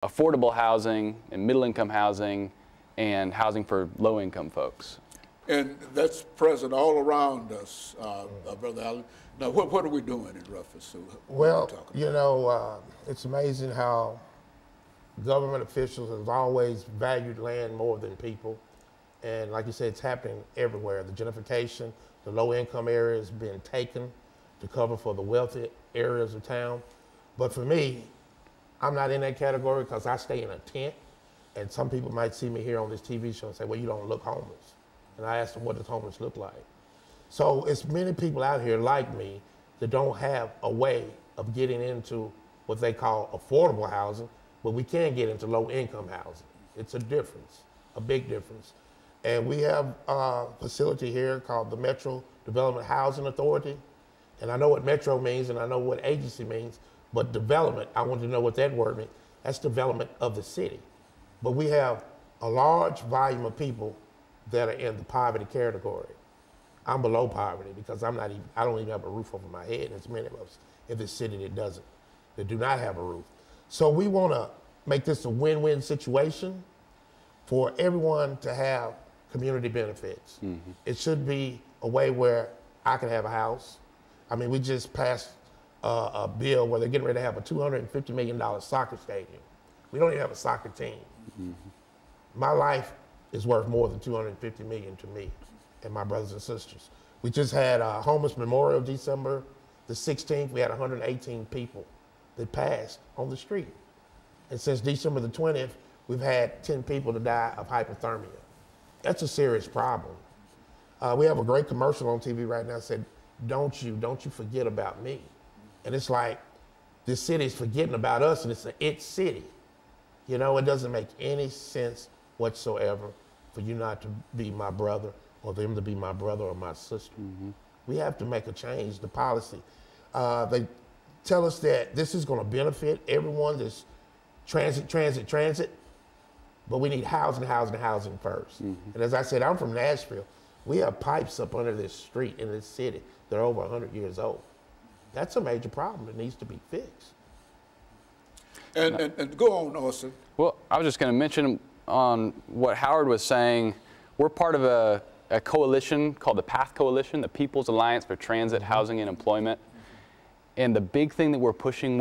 affordable housing and middle-income housing and housing for low-income folks. And that's present all around us, Brother Allen. Now, what are we doing in reference to Well, you know, it's amazing how government officials have always valued land more than people. And like you said, it's happening everywhere. The gentrification, the low-income areas being taken to cover for the wealthy areas of town. But for me, I'm not in that category because I stay in a tent. And some people might see me here on this TV show and say, well, you don't look homeless. And I ask them, what does homeless look like? So it's many people out here like me that don't have a way of getting into what they call affordable housing, but we can get into low-income housing. It's a difference, a big difference. And we have a facility here called the Metro Development Housing Authority. And I know what Metro means and I know what agency means, but development, I want to know what that word means. That's development of the city. But we have a large volume of people that are in the poverty category. I'm below poverty because I don't even have a roof over my head. There's many of us in this city that do not have a roof. So we want to make this a win-win situation for everyone to have community benefits. Mm-hmm. It should be a way where I can have a house. I mean, we just passed a bill where they're getting ready to have a $250 million soccer stadium. We don't even have a soccer team. Mm-hmm. My life is worth more than $250 million to me and my brothers and sisters. We just had a homeless memorial December the 16th. We had 118 people that passed on the street. And since December the 20th, we've had 10 people to die of hypothermia. That's a serious problem. We have a great commercial on TV right now that said, don't you forget about me. And it's like, this city is forgetting about us and it's an it city. You know, it doesn't make any sense whatsoever for you not to be my brother or them to be my brother or my sister. Mm-hmm. We have to make a change, the policy. They tell us that this is gonna benefit everyone, this transit, but we need housing first. Mm-hmm. And as I said, I'm from Nashville. We have pipes up under this street in this city that are over 100 years old. That's a major problem that needs to be fixed. And go on, Austin. Well, I was just going to mention on what Howard was saying, we're part of a coalition called the PATH Coalition, the People's Alliance for Transit, Housing, and Employment. And the big thing that we're pushing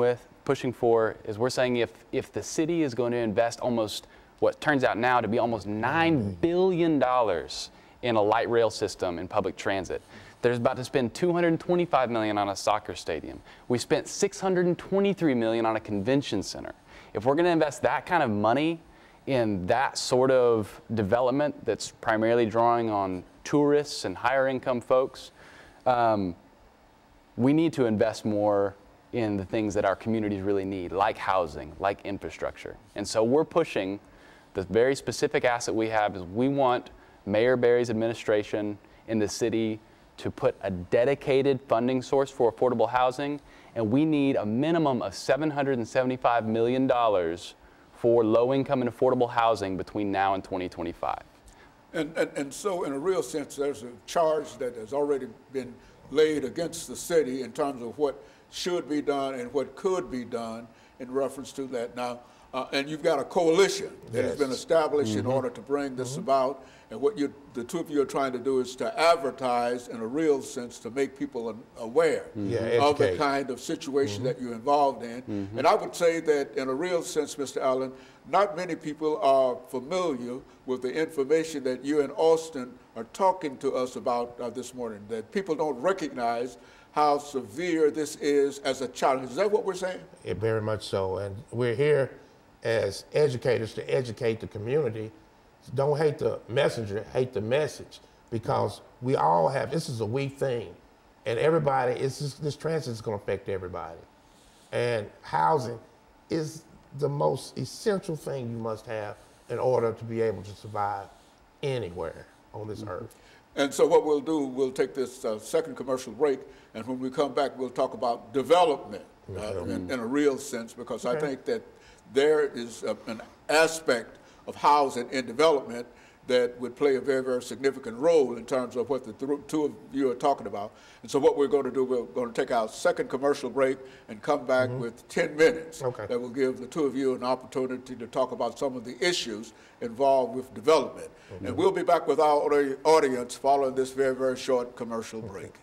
for is we're saying if the city is going to invest almost what turns out now to be almost $9 billion in a light rail system in public transit, there's about to spend $225 million on a soccer stadium. We spent $623 million on a convention center. If we're going to invest that kind of money in that sort of development that's primarily drawing on tourists and higher income folks, we need to invest more in the things that our communities really need, like housing, like infrastructure. And so we're pushing the very specific asset we have is we want Mayor Berry's administration in the city to put a dedicated funding source for affordable housing, and we need a minimum of $775 million for low-income and affordable housing between now and 2025. And so in a real sense, there's a charge that has already been laid against the city in terms of what should be done and what could be done in reference to that. Now, and you've got a coalition that has been established in order to bring this about. And what the two of you are trying to do is to advertise in a real sense to make people aware of the kind of situation that you're involved in. And I would say that in a real sense, Mr. Allen, not many people are familiar with the information that you and Austin are talking to us about this morning, that people don't recognize how severe this is as a challenge. Is that what we're saying? Yeah, very much so. And we're here as educators to educate the community. Don't hate the messenger, hate the message, because we all have, this is a we thing, and everybody, this transit is going to affect everybody. And housing is the most essential thing you must have in order to be able to survive anywhere on this earth. And so what we'll do, we'll take this second commercial break, and when we come back, we'll talk about development in a real sense, because I think that there is an aspect of housing and development that would play a very, very significant role in terms of what the two of you are talking about. And so what we're going to do, we're going to take our second commercial break and come back with 10 minutes. Okay. That will give the two of you an opportunity to talk about some of the issues involved with development. And we'll be back with our audience following this very, very short commercial break.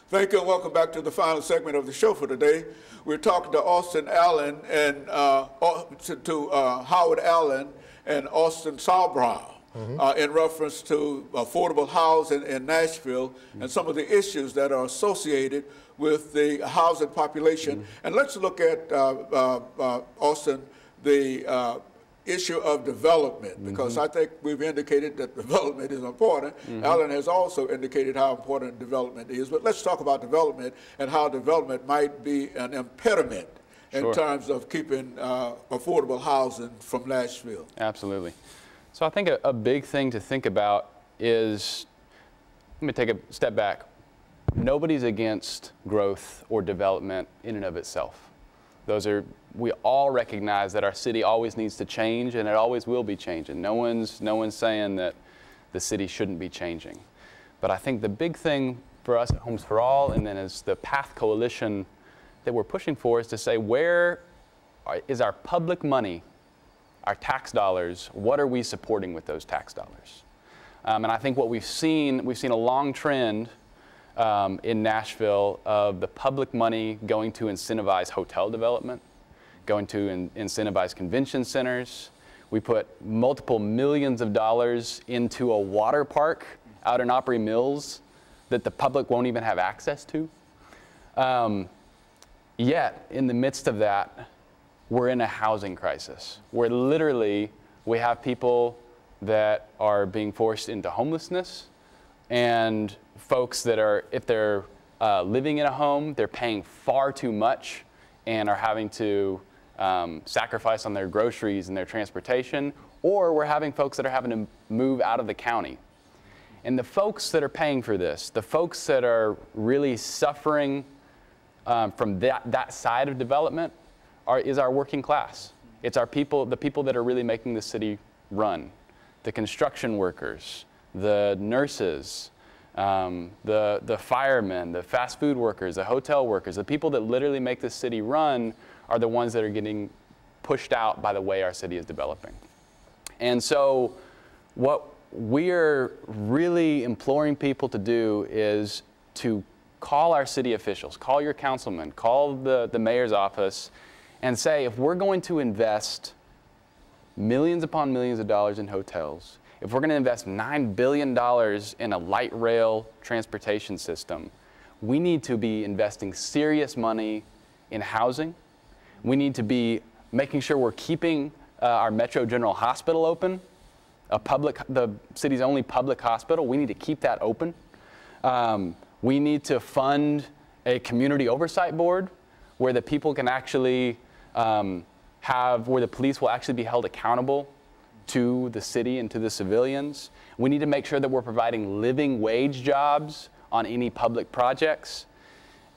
Thank you and welcome back to the final segment of the show for today. We're talking to Austin Allen and Howard Allen and Austin Salbrow in reference to affordable housing in Nashville and some of the issues that are associated with the housing population. And let's look at, Austin, the issue of development, because I think we've indicated that development is important. Allen has also indicated how important development is. But let's talk about development and how development might be an impediment in terms of keeping affordable housing from Nashville. Absolutely. So I think a big thing to think about is, let me take a step back. Nobody's against growth or development in and of itself. We all recognize that our city always needs to change, and it always will be changing. No one's saying that the city shouldn't be changing. But I think the big thing for us at Homes for All, and then as the PATH Coalition that we're pushing for, is to say, where is our public money, our tax dollars, what are we supporting with those tax dollars? And I think what we've seen a long trend in Nashville of the public money going to incentivize hotel development, going to incentivize convention centers. We put multiple millions of dollars into a water park out in Opry Mills that the public won't even have access to. Yet, in the midst of that, we're in a housing crisis where literally we have people that are being forced into homelessness, and folks that are, if they're living in a home, they're paying far too much and are having to sacrifice on their groceries and their transportation, or we're having folks that are having to move out of the county. And the folks that are paying for this, the folks that are really suffering from that side of development is our working class. It's our people, the people that are really making the city run. The construction workers, the nurses, the firemen, the fast food workers, the hotel workers, the people that literally make this city run are the ones that are getting pushed out by the way our city is developing. And so what we're really imploring people to do is to call our city officials, call your councilman, call the mayor's office, and say, if we're going to invest millions upon millions of dollars in hotels, if we're going to invest $9 billion in a light rail transportation system, we need to be investing serious money in housing. We need to be making sure we're keeping our Metro General Hospital open, the city's only public hospital. We need to keep that open. We need to fund a community oversight board where the people can actually where the police will actually be held accountable to the city and to the civilians. We need to make sure that we're providing living wage jobs on any public projects.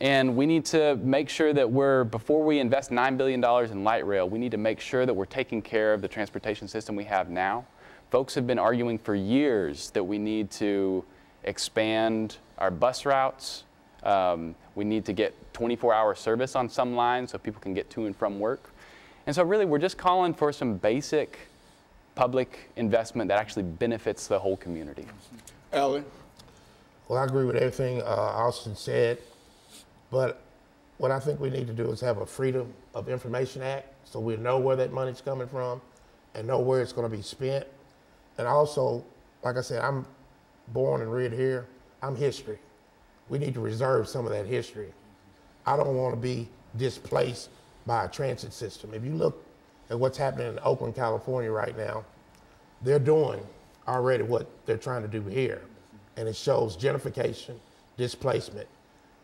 And we need to make sure that before we invest $9 billion in light rail, we need to make sure that we're taking care of the transportation system we have now. Folks have been arguing for years that we need to expand our bus routes. We need to get 24-hour service on some lines so people can get to and from work. And so really, we're just calling for some basic public investment that actually benefits the whole community. Alan? Well, I agree with everything Austin said, but what I think we need to do is have a Freedom of Information Act so we know where that money's coming from and know where it's going to be spent. And also, like I said, I'm born and reared here. I'm history. We need to reserve some of that history. I don't want to be displaced by a transit system. If you look at what's happening in Oakland, California right now, they're doing already what they're trying to do here. And it shows gentrification, displacement.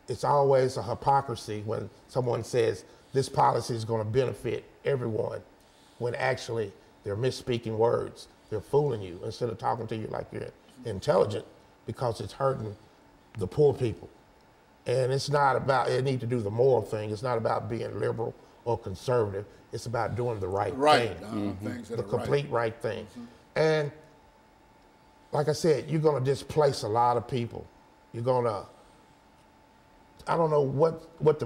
It's always a hypocrisy when someone says this policy is going to benefit everyone when actually they're misspeaking words. They're fooling you instead of talking to you like you're intelligent because it's hurting the poor people. And it's not about, it need to do the moral thing. It's not about being liberal or conservative. It's about doing the right thing. The complete right thing. And like I said, you're going to displace a lot of people. You're going to, I don't know what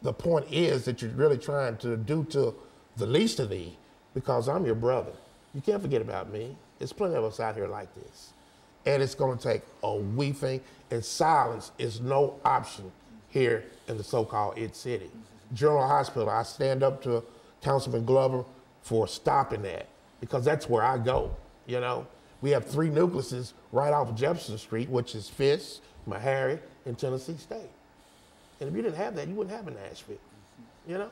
the point is that you're really trying to do to the least of thee, because I'm your brother. You can't forget about me. There's plenty of us out here like this. And it's going to take a we thing, and silence is no option here in the so-called It City. General Hospital, I stand up to Councilman Glover for stopping that, because that's where I go, you know. We have 3 nucleuses right off of Jefferson Street, which is Fisk, Meharry, and Tennessee State. And if you didn't have that, you wouldn't have a Nashville, you know?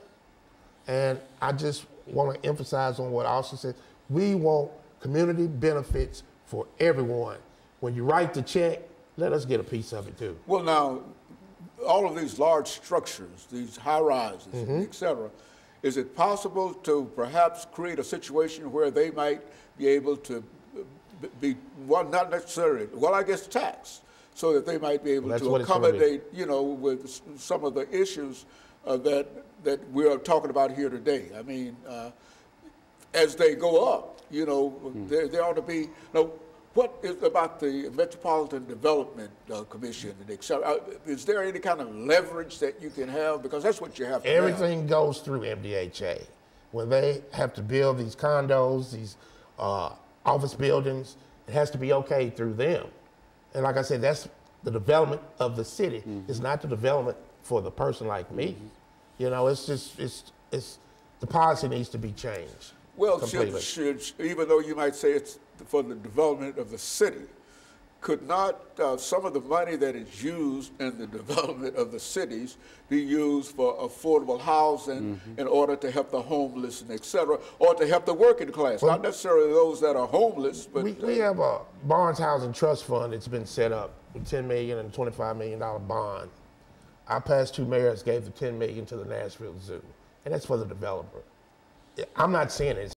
And I just want to emphasize on what Austin said. We want community benefits for everyone. When you write the check, let us get a piece of it too. Well, now, all of these large structures, these high rises, et cetera, is it possible to perhaps create a situation where they might be able to be, well, not necessarily, well, I guess taxed, so that they might be able to accommodate, you know, with some of the issues that we are talking about here today. I mean, as they go up, you know, there ought to be, now, what is about the Metropolitan Development Commission and et cetera? Is there any kind of leverage that you can have? Because that's what you have to have. Everything goes through MDHA. When they have to build these condos, these office buildings, it has to be okay through them. And like I said, that's the development of the city. It's not the development for the person like me. You know, it's just, the policy needs to be changed. Well, should, even though you might say it's for the development of the city, could not some of the money that is used in the development of the cities be used for affordable housing in order to help the homeless and et cetera, or to help the working class? Well, not necessarily those that are homeless, but... We have a Barnes Housing Trust Fund that's been set up with $10 million and $25 million bond. Our past two mayors gave the $10 million to the Nashville Zoo, and that's for the developer. I'm not seeing it.